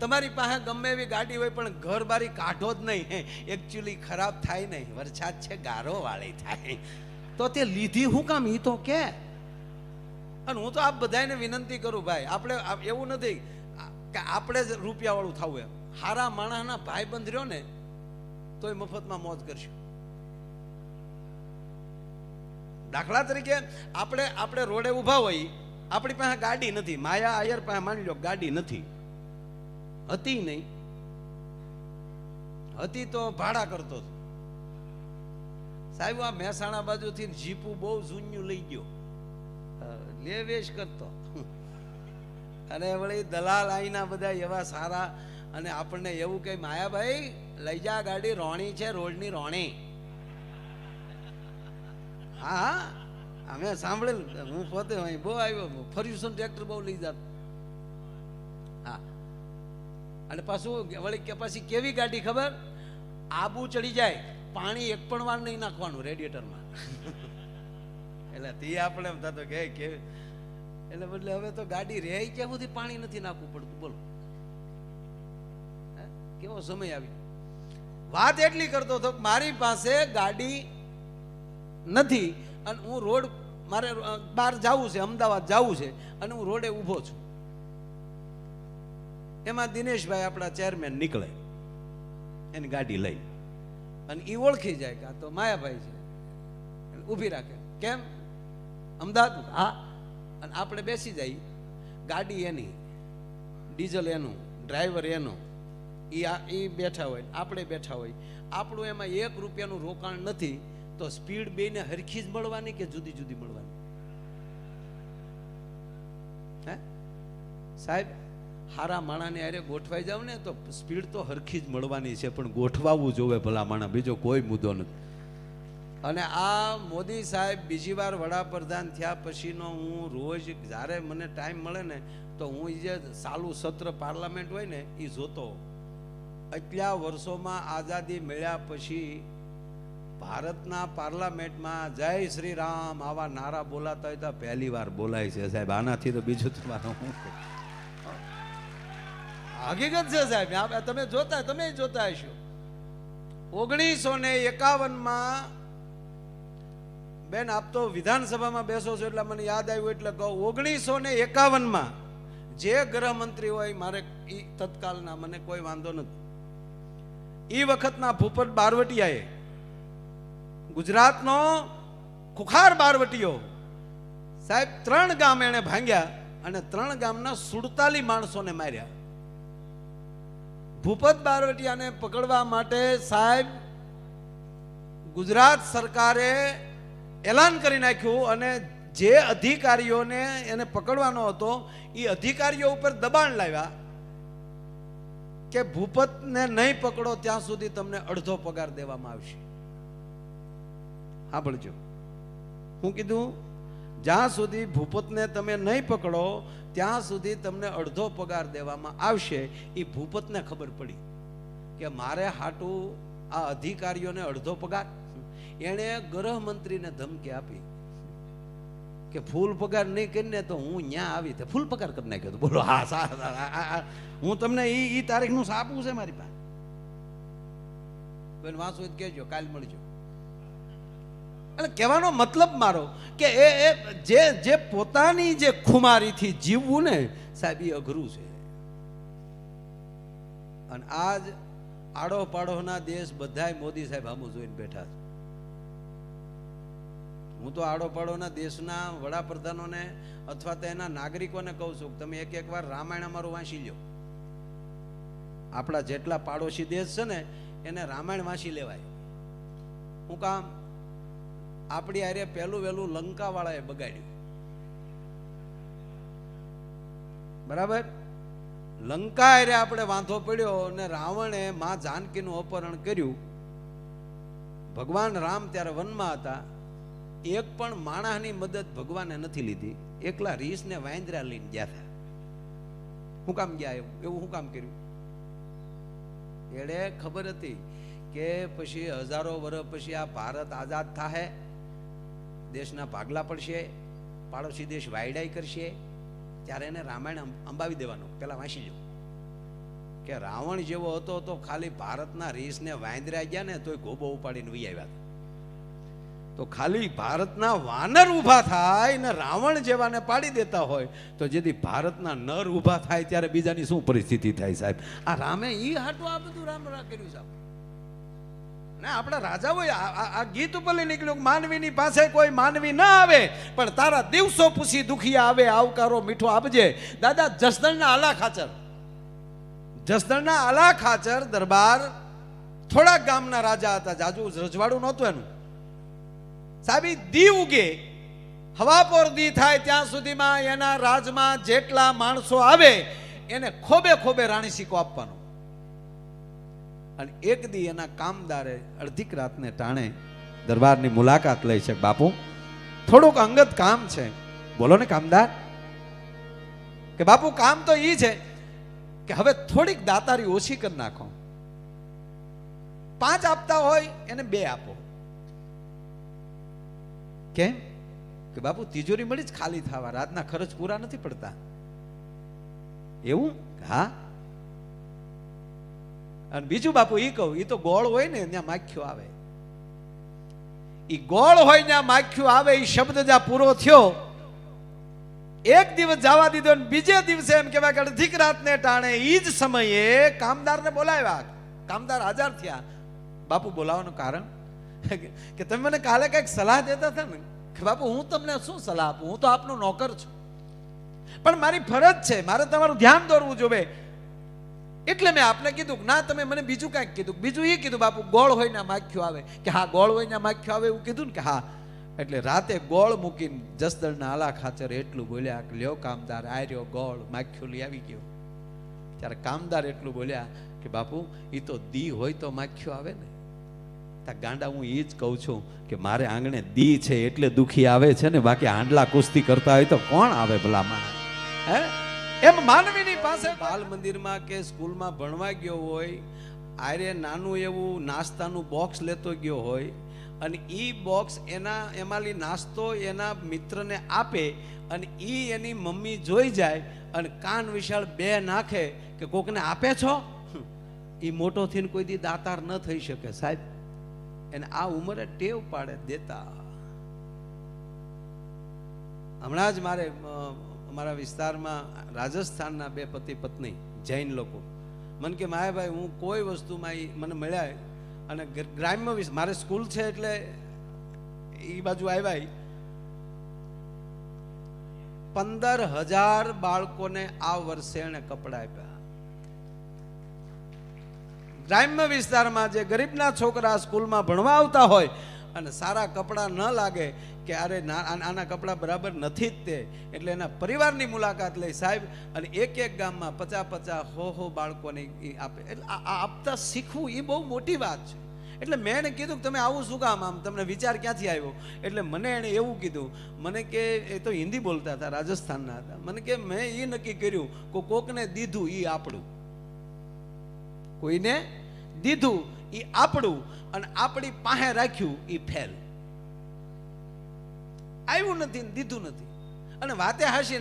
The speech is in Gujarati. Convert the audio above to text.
તમારી પાસે ગમે એવી ગાડી હોય પણ ઘર બારી કાઢો જ નહીં, એકચ્યુઅલી ખરાબ થાય નહીં, વરસાદ છે ગારો વાળી થાય, તો તે લીધી હું કામ ઈ તો કે. અને હું તો આપ બધાને વિનંતી કરું ભાઈ, આપણે એવું નથી કે આપણે જ રૂપિયા વાળું થવું, એમ હારા માણસના ભાઈ બંધ રહ્યો ને તોય મફતમાં મોજ કરશું. દાખલા તરીકે આપણે રોડે ઊભા હોય, આપણી પાસે ગાડી નથી, માયા આયર પાસે માની લો ગાડી નથી, હતી નહીં, હતી તો ભાડા કરતો હતો. સાહેબ આ મહેસાણા બાજુથી જીપું બહુ જૂન્યું લઈ ગયો, લે વેશ કરતો, અને વળી દલાલ આઈના બધા એવા સારા, અને આપણને એવું કે માયાભાઈ લઈ જા ગાડી, રોણી છે રોડની રોણી. હા અમે સાંભળેલું, હું પોતે અહીં બહુ આવ્યો, ફર્યુસન ટ્રેક્ટર બહુ લઈ જાત. હા, અને પાછું વળી કે પછી કેવી ગાડી ખબર, આબુ ચડી જાય પાણી એક પણ વાર નહીં નાખવાનું રેડિયેટરમાં. એટલે તે આપણે એમ થતો કે એટલે બદલે હવે તો ગાડી રહે ક્યાં સુધી પાણી નથી નાખવું પડતું. બોલો કેવો સમય આવી. વાત એટલી કરતો હતો કે મારી પાસે ગાડી નથી અને હું રોડ, મારે બહાર જવું છે, અમદાવાદ જવું છે, અને હું રોડે ઊભો છું. એમાં દિનેશભાઈ આપણા ચેરમેન નીકળે એની ગાડી લઈ, અને એ ઓળખી જાય કે આ તો માયાભાઈ છે, ઊભી રાખે. કેમ અમદાવાદ? હા. અને આપણે બેસી જઈએ, ગાડી એની, ડીઝલ એનું, ડ્રાઈવર એનો, એ બેઠા હોય, આપણે બેઠા હોય, આપણું એમાં ₹1 રોકાણ નથી, તો સ્પીડ બેને હરખી જ મળવાની કે જુદી જુદી મળવાની? હે સાહેબ, હારા માણાને અરે ગોઠવાઈ જાવ ને તો સ્પીડ તો હરખી જ મળવાની છે, પણ ગોઠવાવું જોવે ભલા માણા, બીજો કોઈ મુદ્દો નથી. અને આ મોદી સાહેબ બીજી વાર વડાપ્રધાન થયા પછીનો હું રોજ જ્યારે મને ટાઈમ મળે ને તો હું જે ચાલુ સત્ર પાર્લામેન્ટ હોય ને એ જોતો. એટલા વર્ષોમાં આઝાદી મળ્યા પછી ભારતના પાર્લામેન્ટમાં જય શ્રી રામ આવા નારા બોલાતા હોય તો પહેલી વાર બોલાય છે સાહેબ. આનાથી તો બીજું તમારું શું હકીકત છે સાહેબ, તમે જોતા હશો. 1951માં બેન, આપ તો વિધાનસભામાં બેસો છો એટલે મને યાદ આવ્યું એટલે કહું, 1951માં જે ગૃહમંત્રી હોય મારે એ તત્કાલના, મને કોઈ વાંધો નથી, એ વખતના ભૂપત બારવટિયાએ, ગુજરાતનો ખુખાર બારવટીયો સાહેબ, 3 ગામ એને ભાંગ્યા અને 3 ગામના 47 માણસોને માર્યા. ભૂપત બારવટિયાને પકડવા માટે સાહેબ ગુજરાત સરકારે એલાન કરી નાખ્યું, અને જે અધિકારીઓને એને પકડવાનો હતો એ અધિકારીઓ ઉપર દબાણ લાવ્યા કે ભૂપતને નહીં પકડો ત્યાં સુધી તમને અડધો પગાર દેવામાં આવશે. હા ભણજો, હું કીધું, જ્યાં સુધી ભૂપતને તમે નહીં પકડો ત્યાં સુધી તમને અડધો પગાર દેવામાં આવશે. એ ભૂપતને ખબર પડી કે મારે હાટું આ અધિકારીઓને અડધો પગાર. એણે ગૃહમંત્રીને ધમકી આપી કે ફૂલ પગાર નહીં કરીને તો હું ન્યા આવી તે ફૂલ પગાર કરી નાખ્યો. બોલો હા, હું તમને ઈ તારીખનું સાપું છે મારી પાસે, બેન વાંચો જ કહેજો, કાલ મળજો. એટલે કહેવાનો મતલબ મારો કે જે પોતાની જે ખુમારીથી જીવવું ને સાહેબ એ અઘરું છે. અને આજ આડો પાડોના દેશ બધાય મોદી સાહેબ આમ જોઈને બેઠા છે. હું તો આડો પાડોના દેશના વડાપ્રધાનોને અથવા તો એના નાગરિકોને કહું છું કે તમે એક વાર રામાયણ અમારું વાંચી લો. આપણા જેટલા પાડોશી દેશ છે ને એને રામાયણ વાંચી લેવાય. હું કામ? આપણી આરે પહેલું વહેલું લંકા વાળાએ બગાડ્યું. બરાબર, લંકા આરે આપણે વાંધો પડ્યો અને રાવણે માં જાનકીનું અપહરણ કર્યું. ભગવાન રામ ત્યારે વનમાં હતા, એક પણ માણસની મદદ ભગવાને નથી લીધી, એકલા રીસ ને વાંદરા લઈને ગયા હતા. શું કામ ગયા? એવું શું કામ કર્યું? એડે ખબર હતી કે પછી હજારો વર્ષ પછી આ ભારત આઝાદ થાહે, દેશના ભાગલા પડશે, પાડોશી દેશ વાયડાઈ કરશે, ત્યારે એને રામાયણ અંબાવી દેવાનું. પેલા વાંચી લો. કે રાવણ જેવો હતો તો ખાલી ભારતના રીસને વાંદરા ગયા ને તોય ગોબો ઉપાડીને વહી આવ્યા. તો ખાલી ભારતના વાનર ઊભા થાય ને રાવણ જેવાને પાડી દેતા હોય તો જેથી ભારતના નર ઊભા થાય ત્યારે બીજાની શું પરિસ્થિતિ થાય સાહેબ? આ રામે ઈ હાટું આ બધું રામ કર્યું સાહેબ. ને આપણા રાજાઓ આ ગીત ઉપર નીકળ્યું, માનવીની પાસે કોઈ માનવી ના આવે પણ તારા દિવસો પૂછી દુખિયા આવે, આવકારો મીઠો આપજે. દાદા જસદણના આલા ખાચર, જસદણના આલા ખાચર દરબાર થોડા ગામના રાજા હતા, જાજુ રજવાડું નહોતું એનું સાહેબ. દી ઉગે હવાપોર દી થાય ત્યાં સુધીમાં એના રાજમાં જેટલા માણસો આવે એને ખોબે ખોબે રાણી સિક્કો આપવાનો. અને એક દી એના કામદારે અડધીક રાતને ટાણે દરબારની મુલાકાત લઈ છે. બાપુ થોડુંક અંગત કામ છે, બોલો ને કામદાર. કે બાપુ કામ તો ઈ છે કે હવે થોડીક દાતારી ઓછી કરી નાખો, 5 આપતા હોય એને 2 આપો. કેમ? કે બાપુ તિજોરી મળી જ ખાલી થવા, રાતના ખર્ચ પૂરા નથી પડતા. એવું? હા. અને બીજું બાપુ ઈ કહું, ઈ તો ગોળ હોય ને ત્યાં માખ્યો આવે, ઈ ગોળ હોય ત્યાં માખ્યો આવે. ઈ શબ્દ જ્યાં પૂરો થયો, એક દિવસ જવા દીધો ને બીજે દિવસે એમ કહેવાય કે અડધીક રાતને ટાણે ઈ જ સમયે કામદારને બોલાવ્યા. કામદાર હાજર થયા. બાપુ બોલાવવાનું કારણ કે તમે મને કાલે કઈક સલાહ દેતા હતા ને કે બાપુ હું તમને શું સલાહ આપું, હું તો આપનો નોકર છું પણ મારી ફરજ છે, મારે તમારું ધ્યાન દોરવું જોઈએ એટલે મેં આપને કીધું. ના તમે મને બીજું કાંઈક કીધું. બીજું એ કીધું બાપુ ગોળ હોય ને માખ્યો આવે. કે હા ગોળ હોય ને માખ્યો આવે એવું કીધું ને. કે હા. એટલે રાતે ગોળ મૂકીને જસદણના આલા ખાચર એટલું બોલ્યા કે લ્યો કામદાર આ રહ્યો ગોળ, માખ્યો લઈ આવી ગયો. ત્યારે કામદાર એટલું બોલ્યા કે બાપુ એ તો દી હોય તો માખ્યો આવે ને. ગાંડા હું એ જ કહું છું કે મારે આંગણે દી છે એટલે દુખી આવે છે ને, બાકી આંડલા કુસ્તી કરતા હોય તો કોણ આવે ભલા માણસ? હે એમ માનવીની પાસે બાલ મંદિરમાં કે સ્કૂલમાં ભણવા ગયો હોય, આરે નાનું એવું નાસ્તાનું બોક્સ લેતો ગયો હોય અને ઈ બોક્સ એમાંલી નાસ્તો એના મિત્રને આપે અને ઈ એની મમ્મી જોઈ જાય અને કાન વિશાળ 2 નાખે કે કોકને આપે છો, ઈ મોટો થઈને કોઈ દી દાતાર ન થઈ શકે સાહેબ. એને આ ઉંમરે ટેવ પાડે દેતા. હમણાં જ મારે અમારા વિસ્તારમાં રાજસ્થાનના 2 પતિ પત્ની જૈન લોકો મને કે માયાભાઈ હું કોઈ વસ્તુમાં મને મળ્યા અને ગ્રામ્ય મારે સ્કૂલ છે એટલે એ બાજુ આવ્યા. 15,000 બાળકોને આ વર્ષે એને કપડા આપ્યા. ગ્રામ્ય વિસ્તારમાં જે ગરીબના છોકરા સ્કૂલમાં ભણવા આવતા હોય અને સારા કપડાં ન લાગે કે અરે આના કપડાં બરાબર નથી જ તે, એટલે એના પરિવારની મુલાકાત લઈ સાહેબ અને એક ગામમાં 50-50 બાળકોને આપે. એટલે આ આપતા શીખવું એ બહુ મોટી વાત છે. એટલે મેં એને કીધું કે તમે આવું શું કામ, આમ તમને વિચાર ક્યાંથી આવ્યો? એટલે મને એણે એવું કીધું, મને કે એ તો હિન્દી બોલતા હતા, રાજસ્થાનના હતા. મને કે મેં એ નક્કી કર્યું કે કોકને દીધું એ આપણું, કોઈને દીધું એ આપણું અને આપણી પાસે રાખ્યું એ ફેલ. આવ્યું નથી દીધું નથી. અને વાતે હાસીને